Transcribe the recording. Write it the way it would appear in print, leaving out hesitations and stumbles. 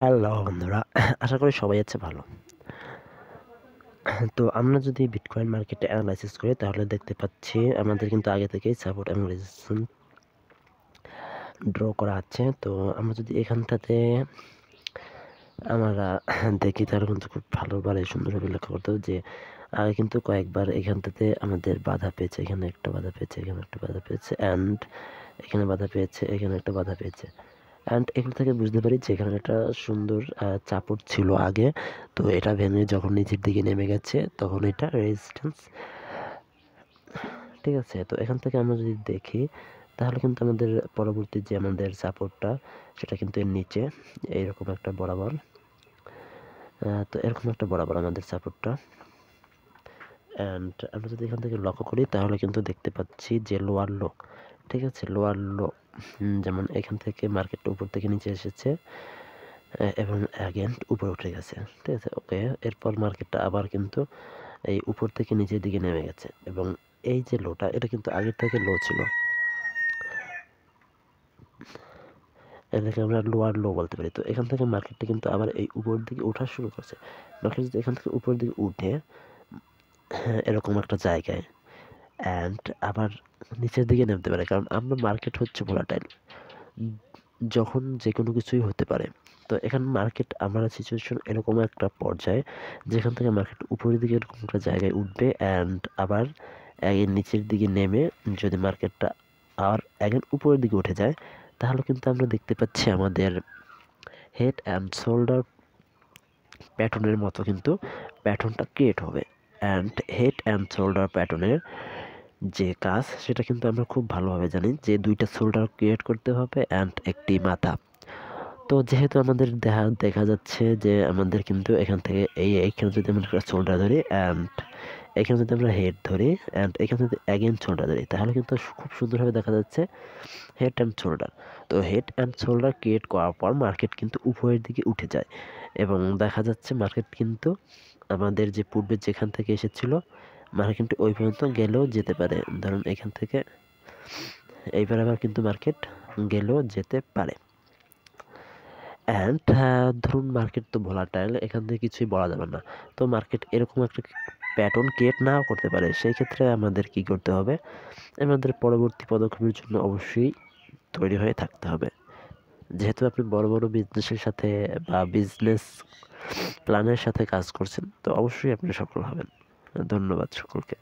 Hello বন্ধুরা, আশা করি সবাই আছে ভালো। তো আমরা যদি বিটকয়েন মার্কেটে অ্যানালাইসিস করি তাহলে দেখতে পাচ্ছি আমাদের কিন্তু আগে থেকেই সাপোর্ট এবং রেজিস্ট্যান্স ড্র করা আছে। তো আমরা যদি এখানটাতে আমরা দেখি তাহলে কিন্তু খুব ভালোভাবে সুন্দরভাবে লক্ষ্য করতে হবে যে আগে কিন্তু কয়েকবার এখানটাতে আমাদের বাধা পেয়েছে, এখানে একটা বাধা পেয়েছে, এখানে একটা বাধা পেয়েছে, অ্যান্ড এখানে বাধা পেয়েছে, এখানে একটা বাধা পেয়েছে। অ্যান্ড এগুলো থেকে বুঝতে পারি যে এখানে একটা সুন্দর চাপড় ছিল আগে। তো এটা ভেঙে যখন নিচের দিকে নেমে গেছে তখন এটা রেজিস্ট্যান্স, ঠিক আছে। তো এখান থেকে আমরা যদি দেখি তাহলে কিন্তু আমাদের পরবর্তী যে আমাদের সাপোর্টটা সেটা কিন্তু এর নিচে এইরকম একটা বরাবর। তো এরকম একটা বরাবর আমাদের সাপোর্টটা। অ্যান্ড আমরা যদি এখান থেকে লক্ষ্য করি তাহলে কিন্তু দেখতে পাচ্ছি যে লোয়ার লো, ঠিক আছে, লোয়ার লো, যেমন এখান থেকে মার্কেটটা উপর থেকে নিচে এসেছে এবং অ্যাগেন উপরে উঠে গেছে, ঠিক আছে। ওকে, এরপর মার্কেটটা আবার কিন্তু এই উপর থেকে নিচের দিকে নেমে গেছে এবং এই যে লোটা এটা কিন্তু আগের থেকে লো ছিল, এটাকে আমরা লোয়ার লো বলতে পারি। তো এখান থেকে মার্কেটটা কিন্তু আবার এই উপর দিকে ওঠা শুরু করছে। মার্কেট যদি এখান থেকে উপর দিকে উঠে এরকম একটা জায়গায় অ্যান্ড আবার নিচের দিকে নামতে পারে, কারণ আমরা মার্কেট হচ্ছে ভোলাটাইল, যখন যে কোনো কিছুই হতে পারে। তো এখানে মার্কেট আমার সিচুয়েশন এরকম একটা পর্যায়ে যেখান থেকে মার্কেট উপরের দিকে এরকম একটা জায়গায় উঠবে অ্যান্ড আবার এর নিচের দিকে নেমে যদি মার্কেটটা আর একদিন উপরের দিকে উঠে যায় তাহলে কিন্তু আমরা দেখতে পাচ্ছি আমাদের হেড অ্যান্ড শোল্ডার প্যাটার্নের মতো কিন্তু প্যাটার্নটা ক্রিয়েট হবে। অ্যান্ড হেড অ্যান্ড শোল্ডার প্যাটার্নের যে কাজ সেটা কিন্তু আমরা খুব ভালোভাবে জানি যে দুইটা শোল্ডার ক্রিয়েট করতে হবে অ্যান্ড একটি মাথা। তো যেহেতু আমাদের দেখা যাচ্ছে যে আমাদের কিন্তু এখান থেকে এইখানে যদি আমরা একটা শোল্ডার ধরি অ্যান্ড এখানে যদি আমরা হেড ধরি অ্যান্ড এখানে যদি অ্যাগেন শোল্ডার ধরি তাহলে কিন্তু খুব সুন্দরভাবে দেখা যাচ্ছে হেড অ্যান্ড শোল্ডার। তো হেড অ্যান্ড শোল্ডার ক্রিয়েট করার পর মার্কেট কিন্তু উপরের দিকে উঠে যায় এবং দেখা যাচ্ছে মার্কেট কিন্তু আমাদের যে পূর্বে যেখান থেকে এসেছিল মার্কেট কিন্তু ওই পর্যন্ত গেলেও যেতে পারে। ধরুন এখান থেকে এইবার আবার কিন্তু মার্কেট গেলেও যেতে পারে। অ্যান্ড ধরুন মার্কেট তো ভোলাটাইল, এখান থেকে কিছুই বলা যাবে না। তো মার্কেট এরকম একটা প্যাটার্ন ক্রিয়েট নাও করতে পারে, সেই ক্ষেত্রে আমাদের কি করতে হবে, আমাদের পরবর্তী পদক্ষেপের জন্য অবশ্যই তৈরি হয়ে থাকতে হবে। যেহেতু আপনি বড় বড় বিজনেসের সাথে বা বিজনেস প্ল্যানের সাথে কাজ করছেন তো অবশ্যই আপনি সফল হবেন। ধন্যবাদ সকলকে।